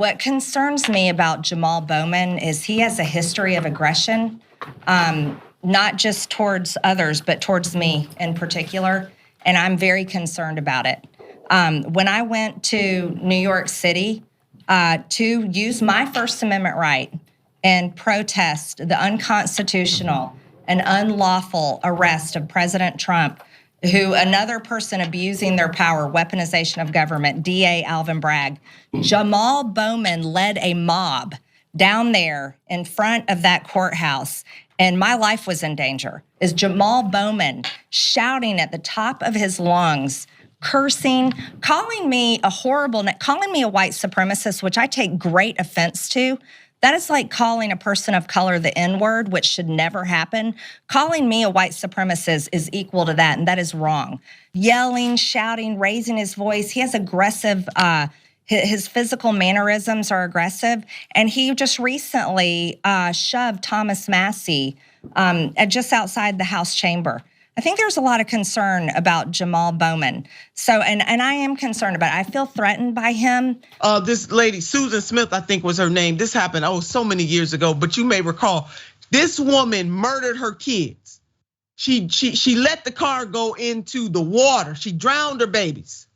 What concerns me about Jamaal Bowman is he has a history of aggression, not just towards others, but towards me in particular, and I'm very concerned about it. When I went to New York City to use my First Amendment right and protest the unconstitutional and unlawful arrest of President Trump, who another person abusing their power, weaponization of government, DA Alvin Bragg. Jamaal Bowman led a mob down there in front of that courthouse, and my life was in danger. Is Jamaal Bowman shouting at the top of his lungs, cursing, calling me a calling me a white supremacist, which I take great offense to. That is like calling a person of color the N-word, which should never happen. Calling me a white supremacist is equal to that, and that is wrong. Yelling, shouting, raising his voice. He has aggressive, his physical mannerisms are aggressive. And he just recently shoved Thomas Massey just outside the House chamber. I think there's a lot of concern about Jamaal Bowman. So, and I am concerned about it. I feel threatened by him. This lady, Susan Smith, I think was her name. This happened, so many years ago, but you may recall, this woman murdered her kids. She let the car go into the water. She drowned her babies.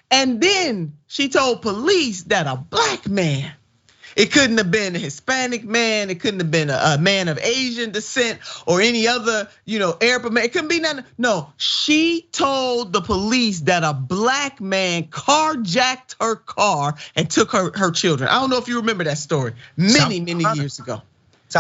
And then she told police that a black man, it couldn't have been a Hispanic man. It couldn't have been a man of Asian descent or any other, Arab man. It couldn't be none. No, she told the police that a black man carjacked her car and took her children. I don't know if you remember that story. Many years ago.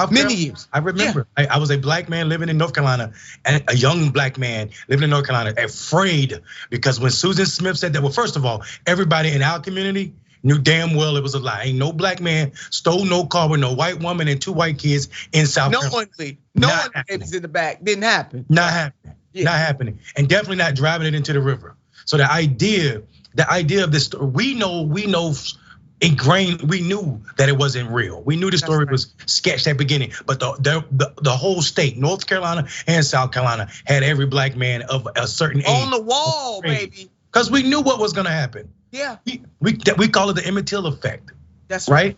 Many years. I remember. Yeah. I was a black man living in North Carolina, and a young black man living in North Carolina, afraid because when Susan Smith said that, well, first of all, everybody in our community knew damn well it was a lie. Ain't no black man stole no car with no white woman and 2 white kids in South Carolina. No one babies in the back. Didn't happen. Not happening. Yeah. Not happening. And definitely not driving it into the river. So the idea of this, we know ingrained, we knew that it wasn't real. We knew the story was sketched at the beginning, but the whole state, North Carolina and South Carolina, had every black man of a certain age on the wall, baby. Because we knew what was gonna happen. Yeah, we call it the Emmett Till effect. That's right.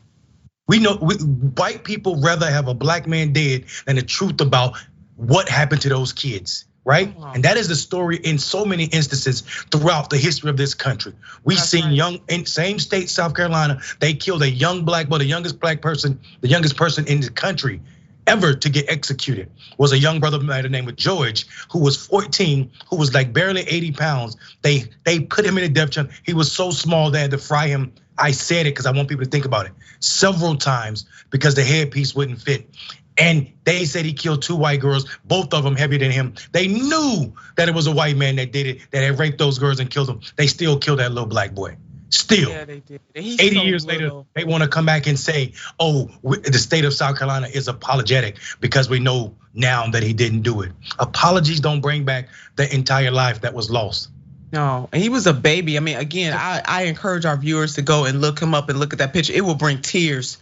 We know white people rather have a black man dead than the truth about what happened to those kids, right? And that is the story in so many instances throughout the history of this country. We've seen young in same state, South Carolina, they killed a young black boy, the youngest person in the country ever to get executed was a young brother by the name of George, who was 14, who was like barely 80 pounds. They put him in a death trap. He was so small they had to fry him. I said it because I want people to think about it several times because the headpiece wouldn't fit. And they said he killed 2 white girls, both of them heavier than him. They knew that it was a white man that did it, that had raped those girls and killed them. They still killed that little black boy. Still, yeah, they did. 80 years later, they want to come back and say, the state of South Carolina is apologetic because we know now that he didn't do it. Apologies don't bring back the entire life that was lost. No, and he was a baby. I mean, again, I encourage our viewers to go and look him up and look at that picture. It will bring tears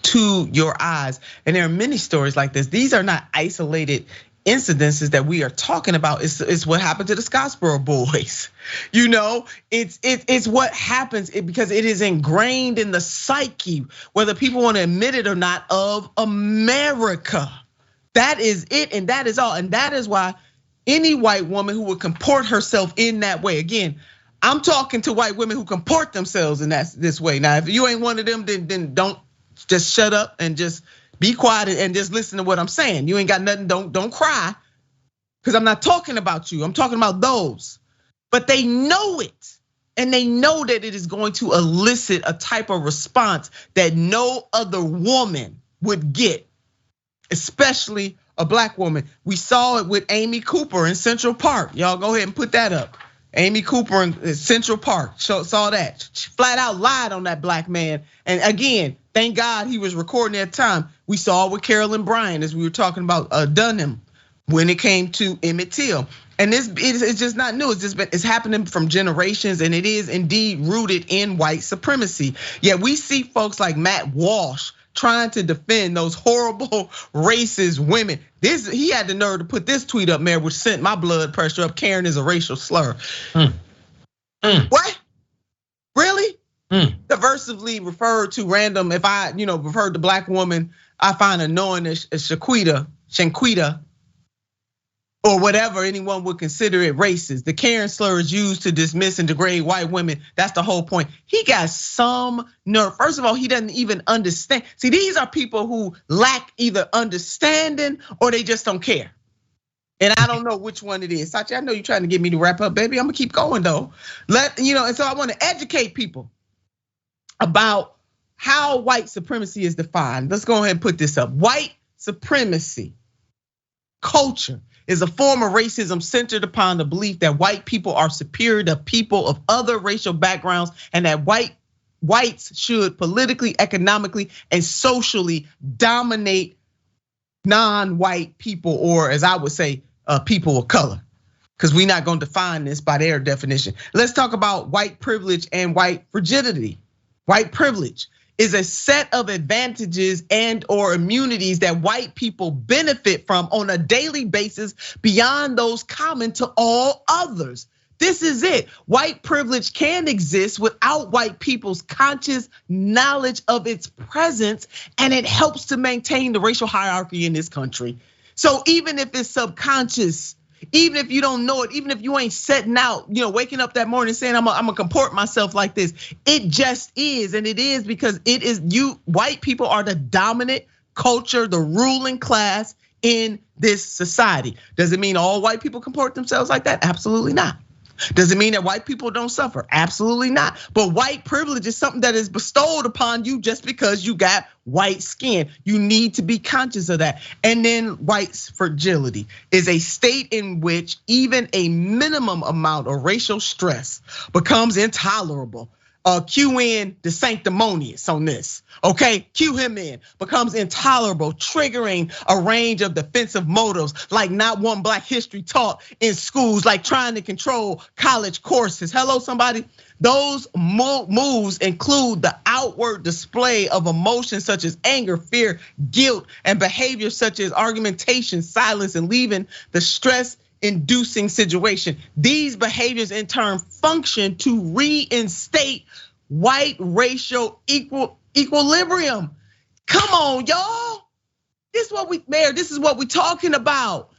to your eyes. And there are many stories like this. These are not isolated incidences that we are talking about. It's what happened to the Scottsboro boys. It's what happens because it is ingrained in the psyche, whether people want to admit it or not, of America. That is it, and that is all. And that is why any white woman who would comport herself in that way, again, I'm talking to white women who comport themselves in this way. Now, if you ain't one of them, then don't just shut up and just be quiet and just listen to what I'm saying. You ain't got nothing, don't cry. Because I'm not talking about you, I'm talking about those. But they know it. And they know that it is going to elicit a type of response that no other woman would get, especially a black woman. We saw it with Amy Cooper in Central Park. Y'all go ahead and put that up. Amy Cooper in Central Park, saw that. She flat out lied on that black man. And again, thank God he was recording at the time. We saw it with Carolyn Bryant as we were talking about Dunham when it came to Emmett Till. And it's just not new. It's happening from generations, and it is indeed rooted in white supremacy. Yet we see folks like Matt Walsh trying to defend those horrible racist women. He had the nerve to put this tweet up, man, which sent my blood pressure up. Karen is a racial slur. What? Really? diversively referred to random. If I, referred to black woman, I find annoying as Shanquita, or whatever anyone would consider it racist. The Karen slur is used to dismiss and degrade white women. That's the whole point. He got some nerve. First of all, he doesn't even understand. See, these are people who lack either understanding or they just don't care. And I don't know which one it is. Sachi, I know you're trying to get me to wrap up, baby. I'm gonna keep going though. And so I want to educate people about how white supremacy is defined. Let's go ahead and put this up. White supremacy culture is a form of racism centered upon the belief that white people are superior to people of other racial backgrounds and that whites should politically, economically, and socially dominate non-white people, or as I would say, people of color. Because we're not gonna define this by their definition. Let's talk about white privilege and white frigidity. White privilege is a set of advantages and or immunities that white people benefit from on a daily basis beyond those common to all others. This is it. White privilege can exist without white people's conscious knowledge of its presence, and it helps to maintain the racial hierarchy in this country. So even if it's subconscious, even if you don't know it, even if you ain't setting out, waking up that morning saying I'm gonna comport myself like this, it just is, and it is because it is you. White people are the dominant culture, the ruling class in this society. Does it mean all white people comport themselves like that? Absolutely not. Does it mean that white people don't suffer? Absolutely not. But white privilege is something that is bestowed upon you just because you got white skin. You need to be conscious of that. And then white fragility is a state in which even a minimum amount of racial stress becomes intolerable. Cue in the sanctimonious on this, okay? Cue him in, becomes intolerable, triggering a range of defensive motives like not one Black history taught in schools, like trying to control college courses. Hello, somebody? Those moves include the outward display of emotions such as anger, fear, guilt, and behavior such as argumentation, silence, and leaving the stress inducing situation. These behaviors in turn function to reinstate white racial equilibrium. Come on, y'all. This is what we're talking about.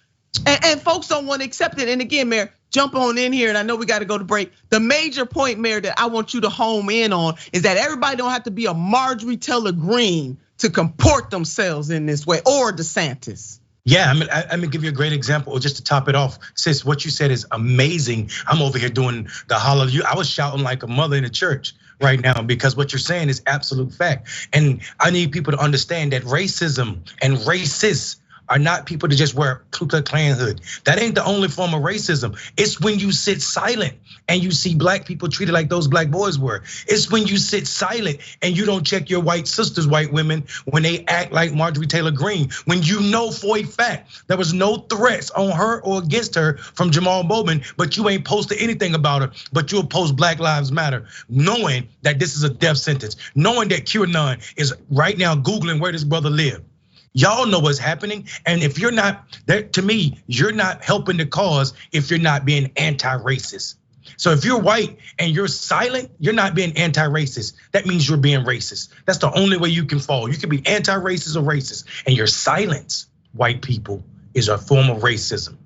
And folks don't want to accept it. And again, Mayor, jump on in here, and I know we got to go to break. The major point, Mayor, that I want you to home in on is that everybody don't have to be a Marjorie Taylor Greene to comport themselves in this way, or DeSantis. Yeah, I'm gonna give you a great example, just to top it off. Sis, what you said is amazing. I'm over here doing the hallelujah. I was shouting like a mother in the church right now because what you're saying is absolute fact. And I need people to understand that racism and racists are not people to just wear Ku Klux Klan hood. That ain't the only form of racism. It's when you sit silent and you see black people treated like those black boys were. It's when you sit silent and you don't check your white sisters, white women, when they act like Marjorie Taylor Greene. When you know for a fact there was no threats on her or against her from Jamaal Bowman, but you ain't posted anything about her, but you'll post Black Lives Matter, knowing that this is a death sentence, knowing that QAnon is right now Googling where this brother lived. Y'all know what's happening. And if you're not, to me, you're not helping the cause if you're not being anti-racist. So if you're white and you're silent, you're not being anti-racist. That means you're being racist. That's the only way you can fall. You can be anti-racist or racist. And your silence, white people, is a form of racism.